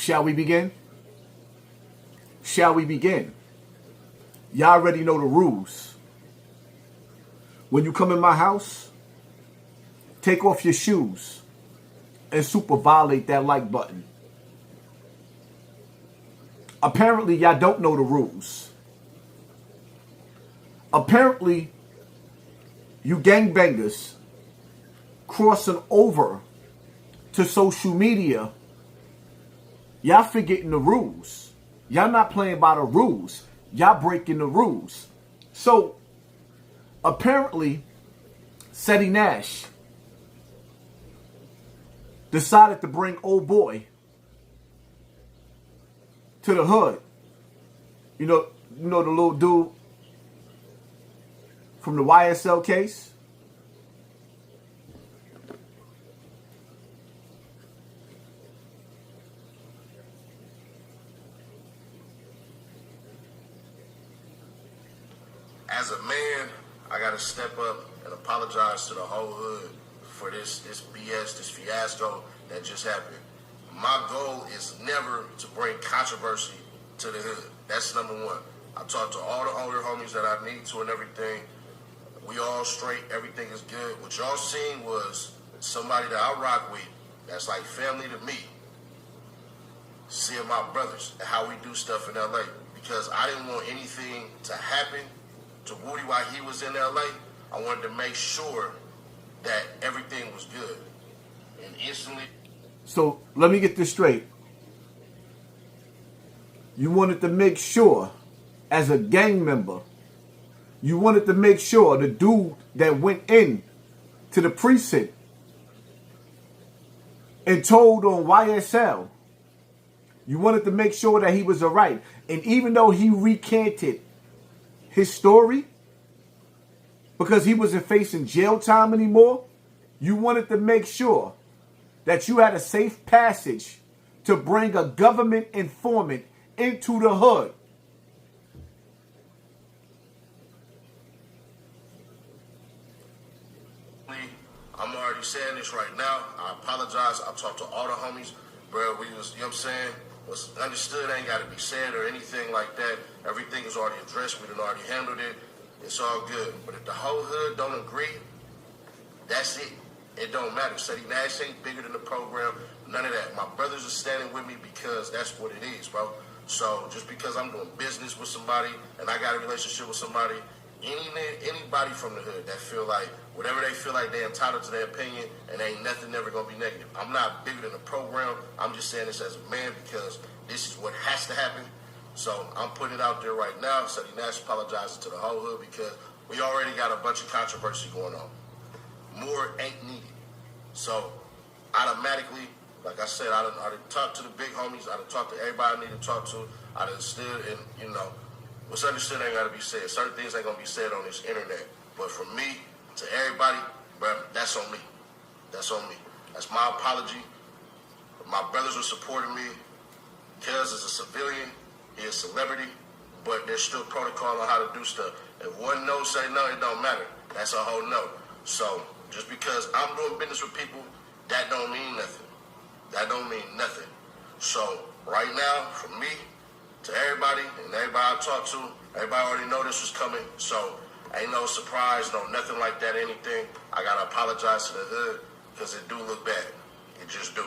Shall we begin? Shall we begin? Y'all already know the rules. When you come in my house, take off your shoes and super violate that like button. Apparently, y'all don't know the rules. Apparently, you gangbangers crossing over to social media, y'all forgetting the rules. Y'all not playing by the rules. Y'all breaking the rules. So, apparently, Ceddy Nash decided to bring old boy to the hood. You know the little dude from the YSL case? As a man, I gotta step up and apologize to the whole hood for this BS, this fiasco that just happened. My goal is never to bring controversy to the hood. That's number one. I talked to all the older homies that I need to and everything. We all straight, everything is good. What y'all seen was somebody that I rock with, that's like family to me, seeing my brothers and how we do stuff in LA. Because I didn't want anything to happen to Woody while he was in LA. I wanted to make sure that everything was good. And instantly... So, let me get this straight. You wanted to make sure, as a gang member, you wanted to make sure the dude that went in to the precinct and told on YSL, you wanted to make sure that he was all right. And even though he recanted his story because he wasn't facing jail time anymore, you wanted to make sure that you had a safe passage to bring a government informant into the hood. I'm already saying this right now. I apologize. I talked to all the homies. Bro, we was, you know what I'm saying? What's understood ain't got to be said or anything like that. Everything is already addressed. We done already handled it. It's all good. But if the whole hood don't agree, that's it. It don't matter. Ceddy Nash ain't bigger than the program. None of that. My brothers are standing with me because that's what it is, bro. So just because I'm doing business with somebody and I got a relationship with somebody, anybody from the hood that feel like whatever they feel like they're entitled to their opinion and ain't nothing ever gonna be negative. I'm not bigger than the program. I'm just saying this as a man because this is what has to happen. So I'm putting it out there right now. Ceddy Nash apologizes to the whole hood because we already got a bunch of controversy going on. More ain't needed. So automatically, like I said, I done talked to the big homies. I done talked to everybody I need to talk to. I done stood and, what's understood ain't got to be said. Certain things ain't going to be said on this internet. But from me to everybody, bro, that's on me. That's on me. That's my apology. My brothers are supporting me. Kez is a civilian. He is a celebrity. But there's still protocol on how to do stuff. If one no say no, it don't matter. That's a whole no. So just because I'm doing business with people, that don't mean nothing. That don't mean nothing. So right now, from me to everybody and everybody I talk to, everybody already know this was coming. So ain't no surprise, no nothing like that, anything. I gotta apologize to the hood because it do look bad. It just do.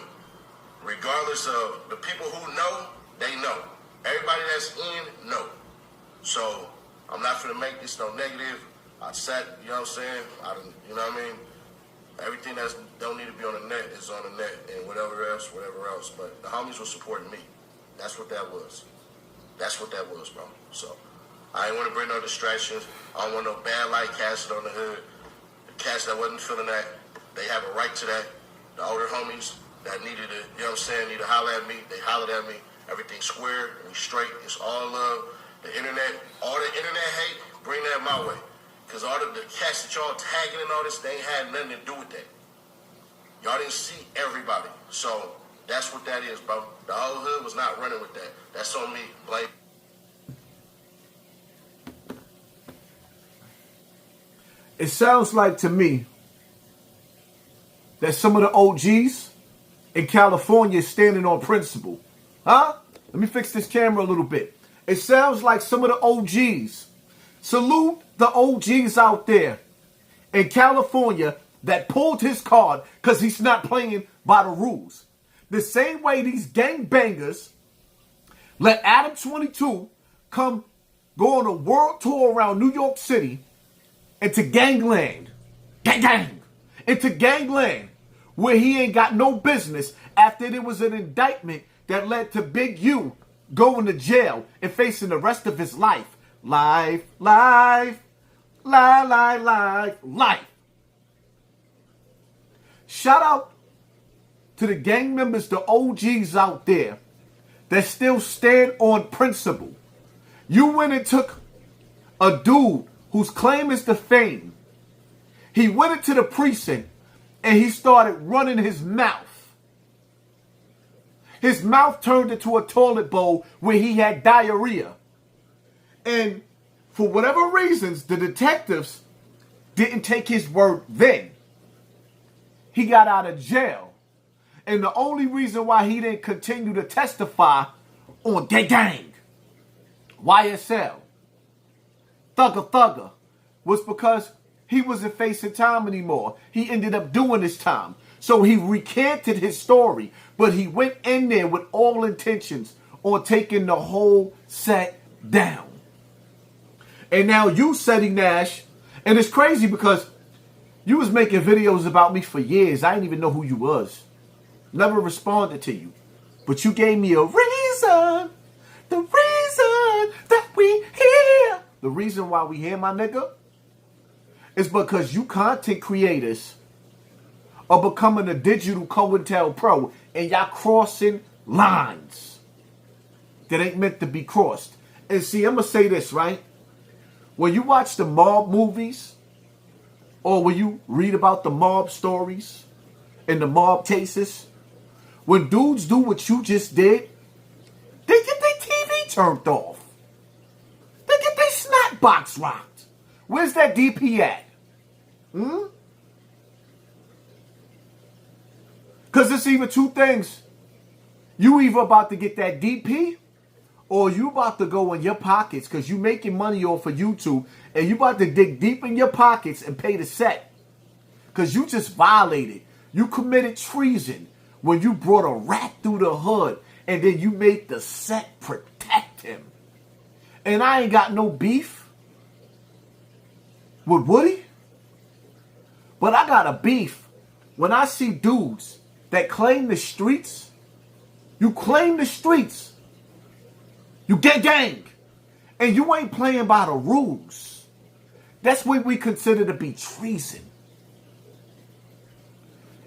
Regardless of the people who know, they know. Everybody that's in, know. So I'm not finna make this no negative. I sat, you know what I'm saying? You know what I mean? Everything that don't need to be on the net is on the net and whatever else. But the homies were supporting me. That's what that was. That's what that was, bro. So I ain't want to bring no distractions. I don't want no bad light casted on the hood. The cats that wasn't feeling that, they have a right to that. The older homies that needed to, you know what I'm saying, need to holler at me, they hollered at me. Everything's square, we straight, it's all love. The internet, all the internet hate, bring that my way. Because all the cats that y'all tagging and all this, they ain't had nothing to do with that. Y'all didn't see everybody. So that's what that is, bro. The whole hood was not running with that. That's on me. Blame. It sounds like to me that some of the OGs in California is standing on principle. Huh? Let me fix this camera a little bit. It sounds like some of the OGs. Salute the OGs out there in California that pulled his card because he's not playing by the rules. The same way these gangbangers let Adam 22 come go on a world tour around New York City into gangland. Gang. Into gangland where he ain't got no business after there was an indictment that led to Big U going to jail and facing the rest of his life. Life. Shout out to the gang members, the OGs out there that still stand on principle. You went and took a dude whose claim is to fame. He went into the precinct and he started running his mouth. His mouth turned into a toilet bowl where he had diarrhea. And for whatever reasons, the detectives didn't take his word then. He got out of jail. And the only reason why he didn't continue to testify on gang, YSL, Thugger, was because he wasn't facing time anymore. He ended up doing his time. So he recanted his story, but he went in there with all intentions on taking the whole set down. And now you, Ceddy Nash, and it's crazy because you was making videos about me for years. I didn't even know who you was. Never responded to you. But you gave me a reason. The reason that we here. The reason why we here, my nigga, is because you content creators are becoming a digital COINTELPRO and y'all crossing lines that ain't meant to be crossed. And see, I'm going to say this, right? When you watch the mob movies or when you read about the mob stories and the mob cases, when dudes do what you just did, they get their TV turned off. They get their snack box rocked. Where's that DP at? Because it's either two things. You either about to get that DP or you about to go in your pockets because you making money off of YouTube and you about to dig deep in your pockets and pay the set. Because you just violated. You committed treason when you brought a rat through the hood and then you made the set protect him. And I ain't got no beef with Woody. But I got a beef when I see dudes that claim the streets. You claim the streets. You gang. And you ain't playing by the rules. That's what we consider to be treason.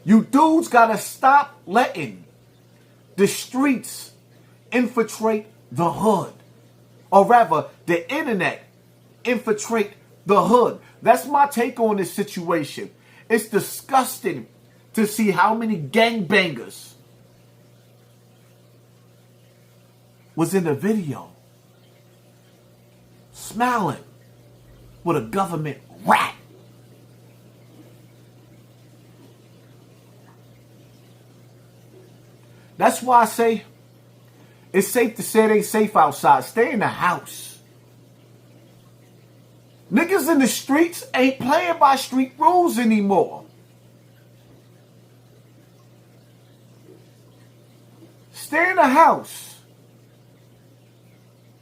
You dudes gotta stop letting the streets infiltrate the hood. Or rather, the internet infiltrate the hood. That's my take on this situation. It's disgusting to see how many gangbangers was in the video smiling with a government rat. That's why I say it's safe to say it ain't safe outside. Stay in the house. Niggas in the streets ain't playing by street rules anymore. Stay in the house.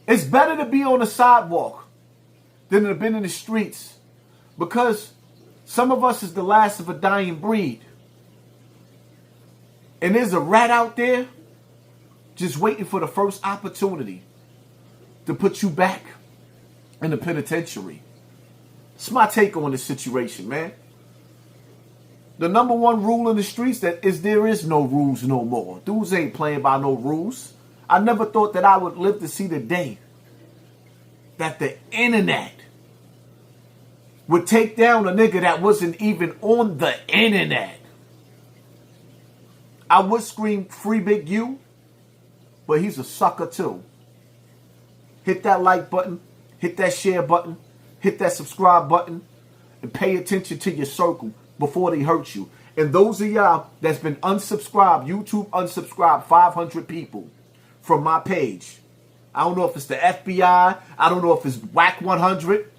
It's better to be on the sidewalk than to have been in the streets because some of us is the last of a dying breed. And there's a rat out there just waiting for the first opportunity to put you back in the penitentiary. It's my take on this situation, man. The number one rule in the streets that is there is no rules no more. Dudes ain't playing by no rules. I never thought that I would live to see the day that the internet would take down a nigga that wasn't even on the internet. I would scream free Big U, but he's a sucker too. Hit that like button, hit that share button, hit that subscribe button, and pay attention to your circle before they hurt you. And those of y'all that's been unsubscribed, YouTube unsubscribed 500 people. from my page. I don't know if it's the FBI. I don't know if it's WAC 100.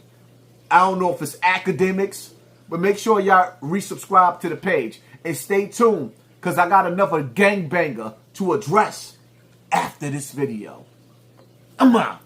I don't know if it's academics. But make sure y'all resubscribe to the page. And stay tuned, because I got another gangbanger to address after this video. I'm out.